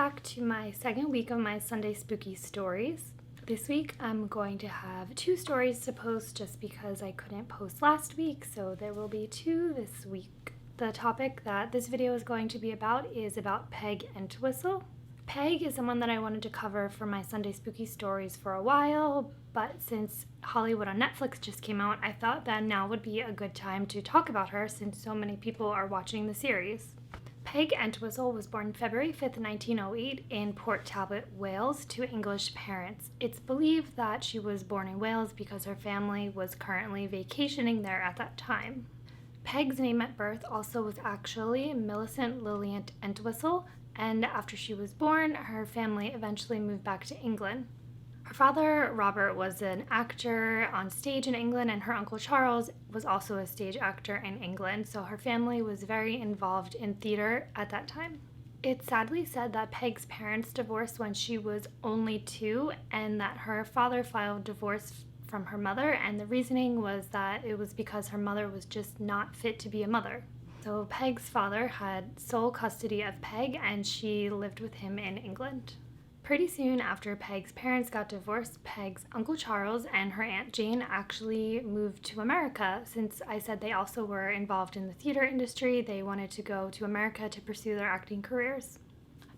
back to my second week of my Sunday Spooky Stories. This week I'm going to have 2 stories to post just because I couldn't post last week, so there will be 2 this week. The topic that this video is going to be about is about Peg Entwistle. Peg is someone that I wanted to cover for my Sunday Spooky Stories for a while, but since Hollywood on Netflix just came out, I thought that now would be a good time to talk about her since so many people are watching the series. Peg Entwistle was born February 5th, 1908 in Port Talbot, Wales, to English parents. It's believed that she was born in Wales because her family was currently vacationing there at that time. Peg's name at birth also was actually Millicent Lillian Entwistle, and after she was born, her family eventually moved back to England. Her father, Robert, was an actor on stage in England, and her uncle Charles was also a stage actor in England, so her family was very involved in theater at that time. It's sadly said that Peg's parents divorced when she was only 2, and that her father filed divorce from her mother, and the reasoning was that it was because her mother was just not fit to be a mother. So Peg's father had sole custody of Peg, and she lived with him in England. Pretty soon after Peg's parents got divorced, Peg's Uncle Charles and her Aunt Jane actually moved to America. Since I said they also were involved in the theater industry, they wanted to go to America to pursue their acting careers.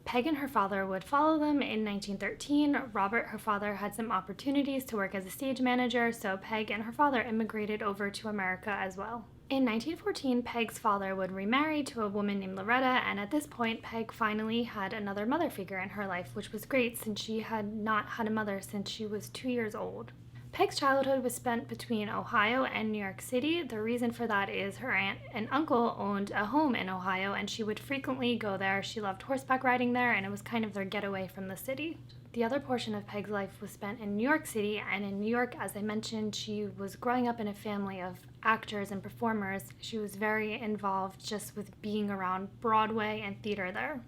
Peg and her father would follow them in 1913. Robert, her father, had some opportunities to work as a stage manager, so Peg and her father immigrated over to America as well. In 1914, Peg's father would remarry to a woman named Loretta, and at this point, Peg finally had another mother figure in her life, which was great since she had not had a mother since she was 2 years old. Peg's childhood was spent between Ohio and New York City. The reason for that is her aunt and uncle owned a home in Ohio, and she would frequently go there. She loved horseback riding there, and it was kind of their getaway from the city. The other portion of Peg's life was spent in New York City, and in New York, as I mentioned, she was growing up in a family of actors and performers. She was very involved just with being around Broadway and theater there.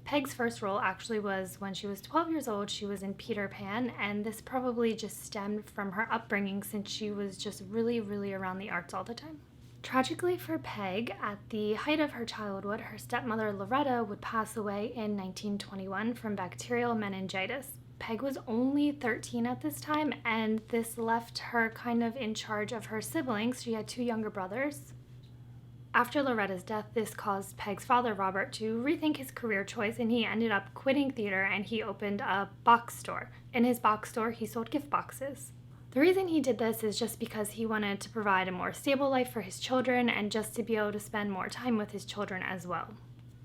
Peg's first role actually was when she was 12 years old. She was in Peter Pan, and this probably just stemmed from her upbringing since she was just really around the arts all the time. Tragically for Peg, at the height of her childhood, her stepmother Loretta would pass away in 1921 from bacterial meningitis. Peg was only 13 at this time, and this left her kind of in charge of her siblings. She had 2 younger brothers. After Loretta's death, this caused Peg's father, Robert, to rethink his career choice, and he ended up quitting theater and he opened a box store. In his box store, he sold gift boxes. The reason he did this is just because he wanted to provide a more stable life for his children and just to be able to spend more time with his children as well.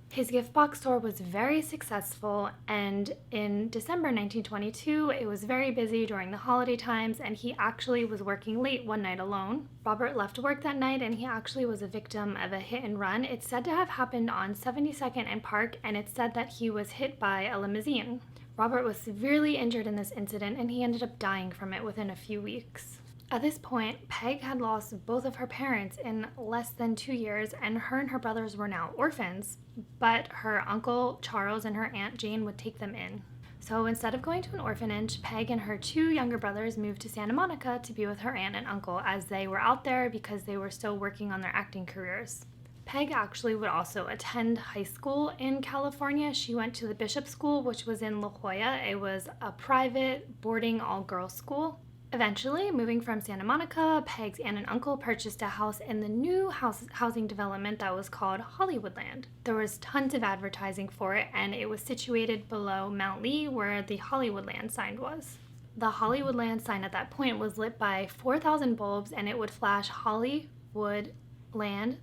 His gift box store was very successful, and in December 1922, it was very busy during the holiday times, and he actually was working late one night alone. Robert left work that night, and he actually was a victim of a hit and run. It's said to have happened on 72nd and Park, and it's said that he was hit by a limousine. Robert was severely injured in this incident, and he ended up dying from it within a few weeks. At this point, Peg had lost both of her parents in less than 2 years, and her brothers were now orphans, but her Uncle Charles and her Aunt Jane would take them in. So instead of going to an orphanage, Peg and her 2 younger brothers moved to Santa Monica to be with her aunt and uncle as they were out there because they were still working on their acting careers. Peg actually would also attend high school in California. She went to the Bishop School, which was in La Jolla. It was a private boarding all-girls school. Eventually, moving from Santa Monica, Peg's aunt and uncle purchased a house in the new housing development that was called Hollywoodland. There was tons of advertising for it, and it was situated below Mount Lee, where the Hollywoodland sign was. The Hollywoodland sign at that point was lit by 4,000 bulbs, and it would flash Hollywoodland,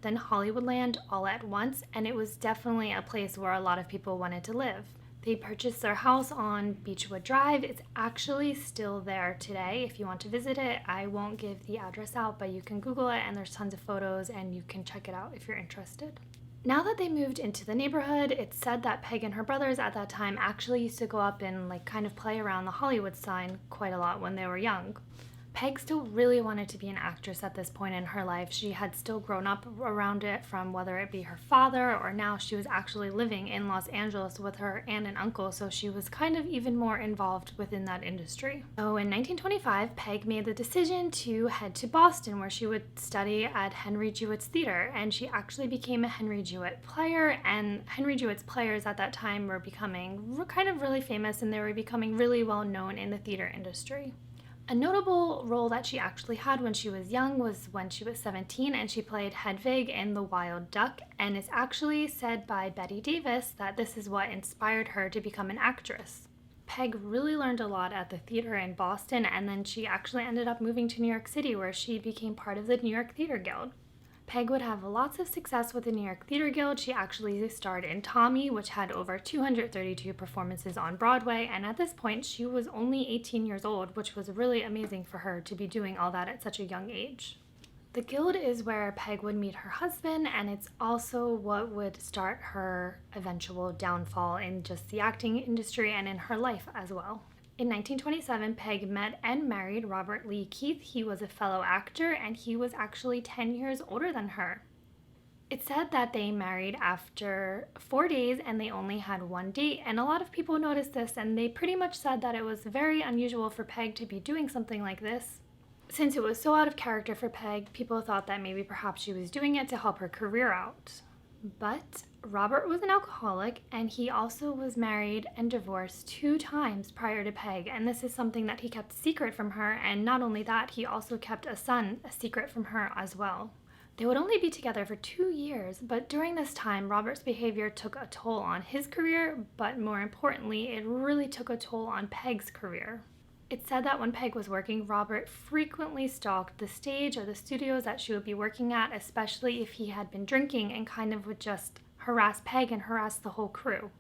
then Hollywoodland all at once, and it was definitely a place where a lot of people wanted to live. They purchased their house on Beechwood Drive. It's actually still there today. If you want to visit it, I won't give the address out, but you can Google it and there's tons of photos and you can check it out if you're interested. Now that they moved into the neighborhood, it's said that Peg and her brothers at that time actually used to go up and kind of play around the Hollywood sign quite a lot when they were young. Peg still really wanted to be an actress at this point in her life. She had still grown up around it, from whether it be her father or now she was actually living in Los Angeles with her aunt and uncle, so she was kind of even more involved within that industry. So in 1925, Peg made the decision to head to Boston, where she would study at Henry Jewett's theater, and she actually became a Henry Jewett player, and Henry Jewett's players at that time were becoming kind of really famous, and they were becoming really well known in the theater industry. A notable role that she actually had when she was young was when she was 17, and she played Hedwig in The Wild Duck, and it's actually said by Betty Davis that this is what inspired her to become an actress. Peg really learned a lot at the theater in Boston, and then she actually ended up moving to New York City, where she became part of the New York Theater Guild. Peg would have lots of success with the New York Theater Guild. She actually starred in Tommy, which had over 232 performances on Broadway, and at this point she was only 18 years old, which was really amazing for her to be doing all that at such a young age. The Guild is where Peg would meet her husband, and it's also what would start her eventual downfall in just the acting industry and in her life as well. In 1927, Peg met and married Robert Lee Keith. He was a fellow actor, and he was actually 10 years older than her. It's said that they married after 4 days and they only had one date, and a lot of people noticed this, and they pretty much said that it was very unusual for Peg to be doing something like this. Since it was so out of character for Peg, people thought that maybe perhaps she was doing it to help her career out. But Robert was an alcoholic, and he also was married and divorced 2 times prior to Peg, and this is something that he kept secret from her, and not only that, he also kept a son a secret from her as well. They would only be together for 2 years, but during this time, Robert's behavior took a toll on his career, but more importantly, it really took a toll on Peg's career. It's said that when Peg was working, Robert frequently stalked the stage or the studios that she would be working at, especially if he had been drinking, and kind of would just harass Peg and harass the whole crew.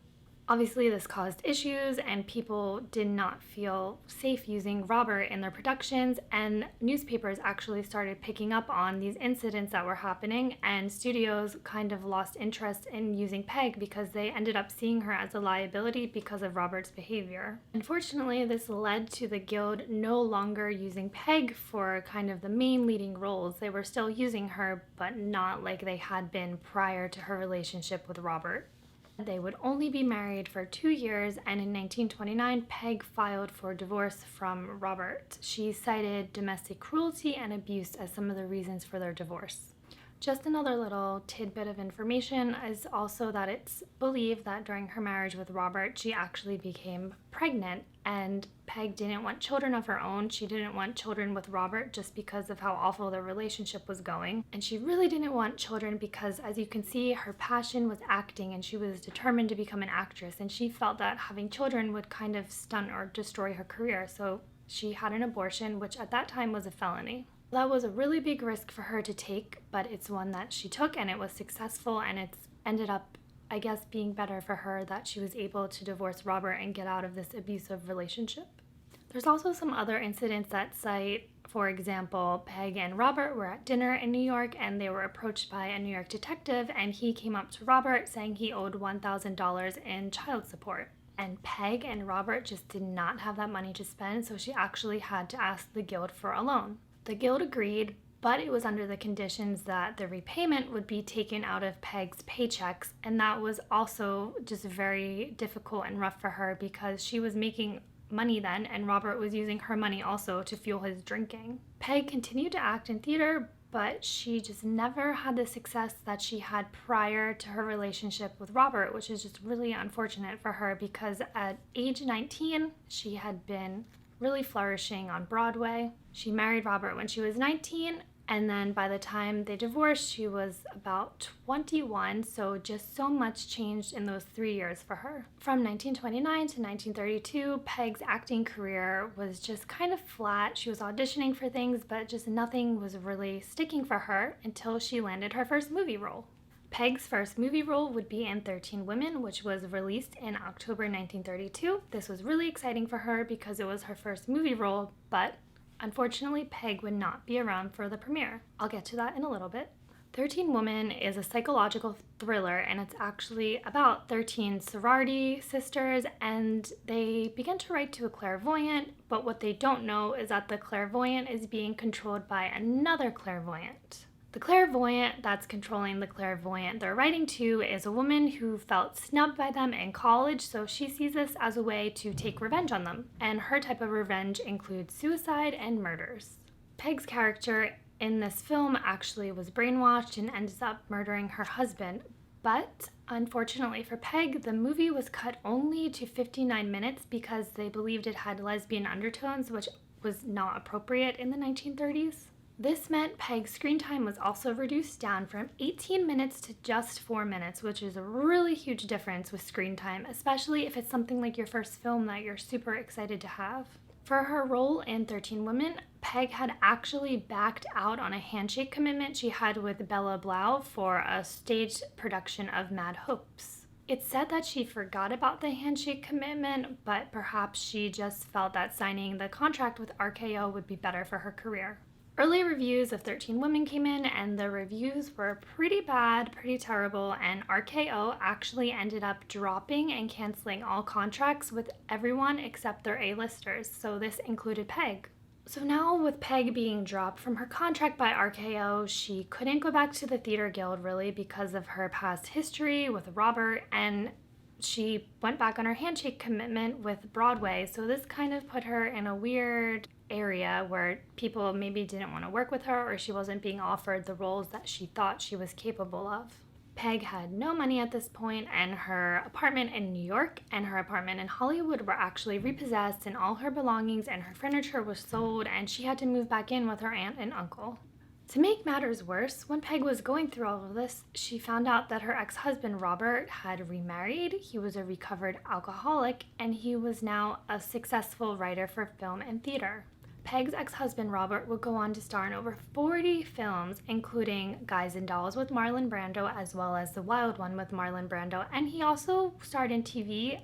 Obviously, this caused issues, and people did not feel safe using Robert in their productions, and newspapers actually started picking up on these incidents that were happening, and studios kind of lost interest in using Peg because they ended up seeing her as a liability because of Robert's behavior. Unfortunately, this led to the Guild no longer using Peg for kind of the main leading roles. They were still using her, but not like they had been prior to her relationship with Robert. They would only be married for 2 years, and in 1929, Peg filed for divorce from Robert. She cited domestic cruelty and abuse as some of the reasons for their divorce. Just another little tidbit of information is also that it's believed that during her marriage with Robert, she actually became pregnant, and Peg didn't want children of her own. She didn't want children with Robert just because of how awful their relationship was going. And she really didn't want children because, as you can see, her passion was acting, and she was determined to become an actress, and she felt that having children would kind of stunt or destroy her career. So she had an abortion, which at that time was a felony. That was a really big risk for her to take, but it's one that she took, and it was successful, and it's ended up, I guess, being better for her that she was able to divorce Robert and get out of this abusive relationship. There's also some other incidents that cite, for example, Peg and Robert were at dinner in New York, and they were approached by a New York detective, and he came up to Robert saying he owed $1,000 in child support. And Peg and Robert just did not have that money to spend, so she actually had to ask the Guild for a loan. The Guild agreed, but it was under the conditions that the repayment would be taken out of Peg's paychecks, and that was also just very difficult and rough for her because she was making money then, and Robert was using her money also to fuel his drinking. Peg continued to act in theater, but she just never had the success that she had prior to her relationship with Robert, which is just really unfortunate for her because at age 19, she had been really flourishing on Broadway. She married Robert when she was 19, and then by the time they divorced, she was about 21, so just so much changed in those 3 years for her. From 1929 to 1932, Peg's acting career was just kind of flat. She was auditioning for things, but just nothing was really sticking for her until she landed her first movie role. Peg's first movie role would be in 13 Women, which was released in October 1932. This was really exciting for her because it was her first movie role, but unfortunately, Peg would not be around for the premiere. I'll get to that in a little bit. 13 Women is a psychological thriller, and it's actually about 13 sorority sisters, and they begin to write to a clairvoyant, but what they don't know is that the clairvoyant is being controlled by another clairvoyant. The clairvoyant that's controlling the clairvoyant they're writing to is a woman who felt snubbed by them in college, so she sees this as a way to take revenge on them, and her type of revenge includes suicide and murders. Peg's character in this film actually was brainwashed and ends up murdering her husband. But unfortunately for Peg, the movie was cut only to 59 minutes because they believed it had lesbian undertones, which was not appropriate in the 1930s. This meant Peg's screen time was also reduced down from 18 minutes to just 4 minutes, which is a really huge difference with screen time, especially if it's something like your first film that you're super excited to have. For her role in 13 Women, Peg had actually backed out on a handshake commitment she had with Bella Blau for a staged production of Mad Hopes. It's said that she forgot about the handshake commitment, but perhaps she just felt that signing the contract with RKO would be better for her career. Early reviews of 13 Women came in, and the reviews were pretty bad, pretty terrible, and RKO actually ended up dropping and canceling all contracts with everyone except their A-listers, so this included Peg. So now with Peg being dropped from her contract by RKO, she couldn't go back to the theater guild really because of her past history with Robert, and she went back on her handshake commitment with Broadway, so this kind of put her in a weird area where people maybe didn't want to work with her, or she wasn't being offered the roles that she thought she was capable of. Peg had no money at this point, and her apartment in New York and her apartment in Hollywood were actually repossessed, and all her belongings and her furniture was sold, and she had to move back in with her aunt and uncle. To make matters worse, when Peg was going through all of this, she found out that her ex-husband Robert had remarried. He was a recovered alcoholic, and he was now a successful writer for film and theater. Peg's ex-husband Robert would go on to star in over 40 films, including Guys and Dolls with Marlon Brando, as well as The Wild One with Marlon Brando, and he also starred in TV.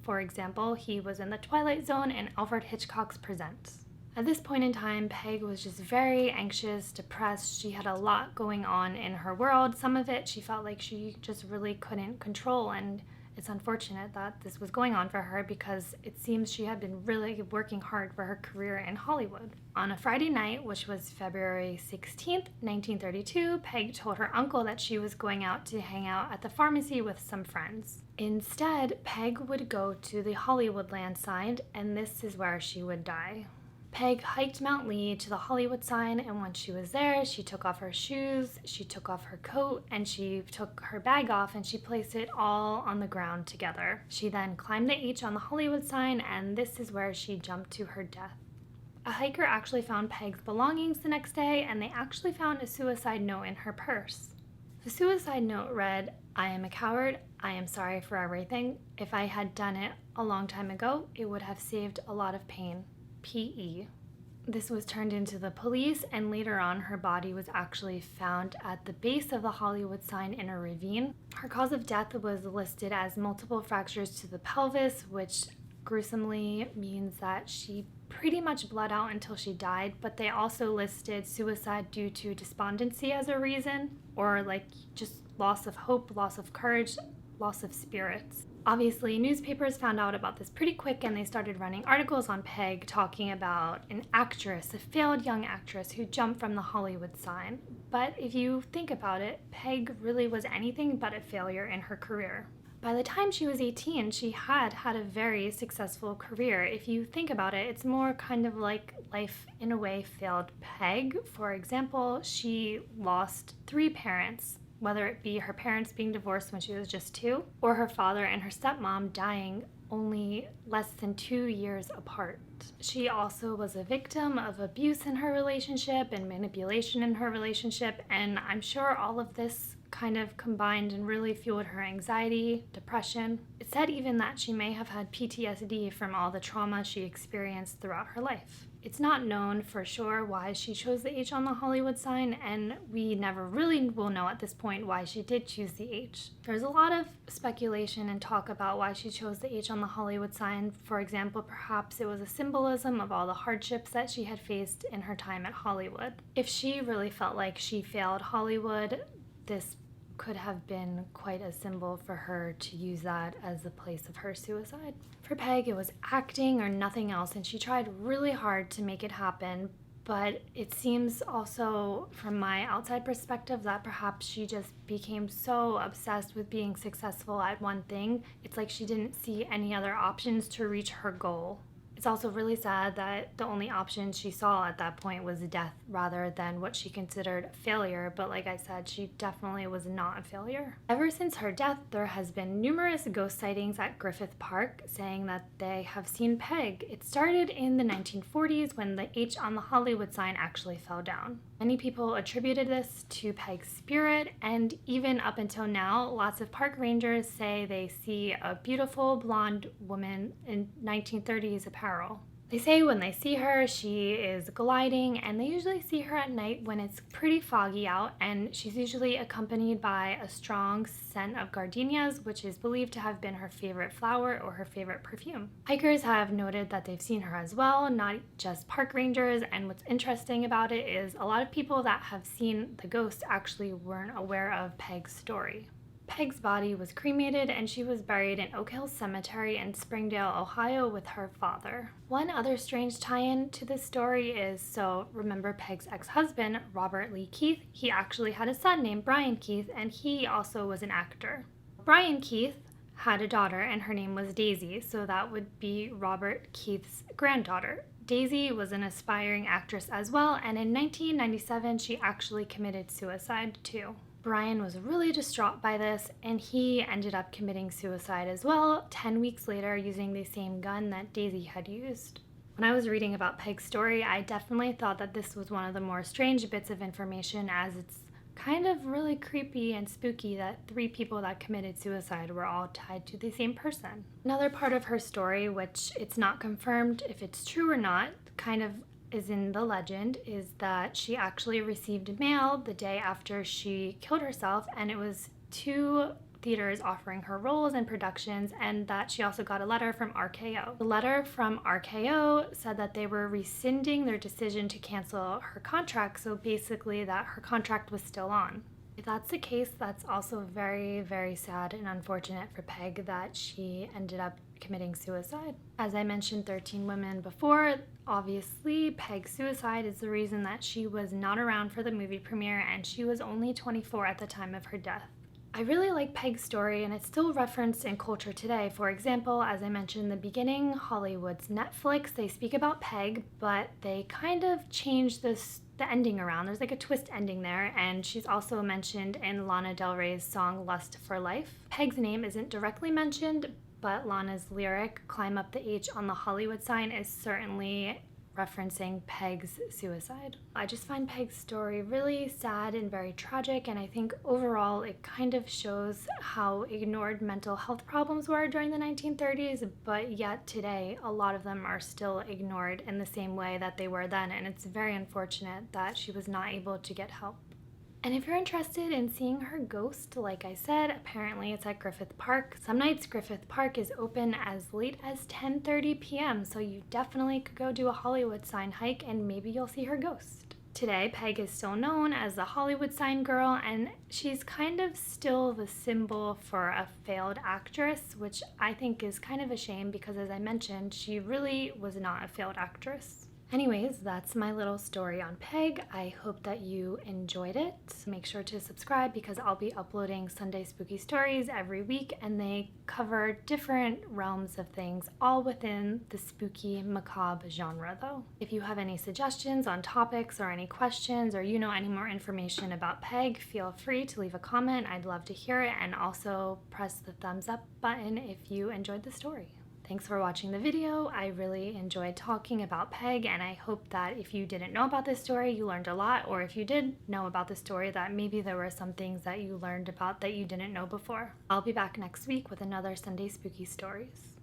For example, he was in The Twilight Zone and Alfred Hitchcock's Presents. At this point in time, Peg was just very anxious, depressed. She had a lot going on in her world. Some of it she felt like she just really couldn't control, and it's unfortunate that this was going on for her because it seems she had been really working hard for her career in Hollywood. On a Friday night, which was February 16th, 1932, Peg told her uncle that she was going out to hang out at the pharmacy with some friends. Instead, Peg would go to the Hollywoodland sign, and this is where she would die. Peg hiked Mount Lee to the Hollywood sign, and when she was there, she took off her shoes, she took off her coat, and she took her bag off, and she placed it all on the ground together. She then climbed the H on the Hollywood sign, and this is where she jumped to her death. A hiker actually found Peg's belongings the next day, and they actually found a suicide note in her purse. The suicide note read, "I am a coward. I am sorry for everything. If I had done it a long time ago, it would have saved a lot of pain. P.E." This was turned into the police, and later on her body was actually found at the base of the Hollywood sign in a ravine. Her cause of death was listed as multiple fractures to the pelvis, which gruesomely means that she pretty much bled out until she died, but they also listed suicide due to despondency as a reason, or like just loss of hope, loss of courage, loss of spirits. Obviously, newspapers found out about this pretty quick, and they started running articles on Peg talking about an actress, a failed young actress who jumped from the Hollywood sign. But if you think about it, Peg really was anything but a failure in her career. By the time she was 18, she had a very successful career. If you think about it, it's more kind of like life in a way failed Peg. For example, she lost 3 parents, whether it be her parents being divorced when she was just 2, or her father and her stepmom dying only less than 2 years apart. She also was a victim of abuse in her relationship and manipulation in her relationship, and I'm sure all of this kind of combined and really fueled her anxiety, depression. It said even that she may have had PTSD from all the trauma she experienced throughout her life. It's not known for sure why she chose the H on the Hollywood sign, and we never really will know at this point why she did choose the H. There's a lot of speculation and talk about why she chose the H on the Hollywood sign. For example, perhaps it was a symbolism of all the hardships that she had faced in her time at Hollywood. If she really felt like she failed Hollywood, this could have been quite a symbol for her to use that as the place of her suicide. For Peg, it was acting or nothing else, and she tried really hard to make it happen, but it seems also from my outside perspective that perhaps she just became so obsessed with being successful at one thing, it's like she didn't see any other options to reach her goal. It's also really sad that the only option she saw at that point was death rather than what she considered failure, but like I said, she definitely was not a failure. Ever since her death, there has been numerous ghost sightings at Griffith Park saying that they have seen Peg. It started in the 1940s when the H on the Hollywood sign actually fell down. Many people attributed this to Peg's spirit, and even up until now, lots of park rangers say they see a beautiful blonde woman in 1930s apparel. They say when they see her, she is gliding, and they usually see her at night when it's pretty foggy out, and she's usually accompanied by a strong scent of gardenias, which is believed to have been her favorite flower or her favorite perfume. Hikers have noted that they've seen her as well, not just park rangers, and what's interesting about it is a lot of people that have seen the ghost actually weren't aware of Peg's story. Peg's body was cremated and she was buried in Oak Hill Cemetery in Springdale, Ohio with her father. One other strange tie-in to this story is, so remember Peg's ex-husband, Robert Lee Keith, he actually had a son named Brian Keith, and he also was an actor. Brian Keith had a daughter and her name was Daisy, so that would be Robert Keith's granddaughter. Daisy was an aspiring actress as well, and in 1997 she actually committed suicide too. Brian was really distraught by this, and he ended up committing suicide as well 10 weeks later using the same gun that Daisy had used. When I was reading about Peg's story, I definitely thought that this was one of the more strange bits of information, as it's kind of really creepy and spooky that 3 people that committed suicide were all tied to the same person. Another part of her story, which it's not confirmed if it's true or not, kind of is in the legend, is that she actually received mail the day after she killed herself, and it was 2 theaters offering her roles and productions, and that she also got a letter from RKO. The letter from RKO said that they were rescinding their decision to cancel her contract, so basically that her contract was still on. If that's the case, that's also very, very sad and unfortunate for Peg that she ended up committing suicide. As I mentioned 13 women before, obviously Peg's suicide is the reason that she was not around for the movie premiere, and she was only 24 at the time of her death. I really like Peg's story, and it's still referenced in culture today. For example, as I mentioned in the beginning, Hollywood's Netflix, they speak about Peg, but they kind of changed the ending around. There's like a twist ending there, and she's also mentioned in Lana Del Rey's song Lust for Life. Peg's name isn't directly mentioned, but Lana's lyric, Climb Up the H on the Hollywood sign, is certainly referencing Peg's suicide. I just find Peg's story really sad and very tragic, and I think overall it kind of shows how ignored mental health problems were during the 1930s, but yet today a lot of them are still ignored in the same way that they were then, and it's very unfortunate that she was not able to get help. And if you're interested in seeing her ghost, like I said, apparently it's at Griffith Park. Some nights Griffith Park is open as late as 10:30 p.m., so you definitely could go do a Hollywood sign hike and maybe you'll see her ghost. Today, Peg is still known as the Hollywood sign girl, and she's kind of still the symbol for a failed actress, which I think is kind of a shame because, as I mentioned, she really was not a failed actress. Anyways, that's my little story on Peg. I hope that you enjoyed it. Make sure to subscribe because I'll be uploading Sunday Spooky Stories every week, and they cover different realms of things, all within the spooky macabre genre though. If you have any suggestions on topics or any questions, or you know any more information about Peg, feel free to leave a comment. I'd love to hear it, and also press the thumbs up button if you enjoyed the story. Thanks for watching the video. I really enjoyed talking about Peg, and I hope that if you didn't know about this story, you learned a lot, or if you did know about the story, that maybe there were some things that you learned about that you didn't know before. I'll be back next week with another Sunday Spooky Stories.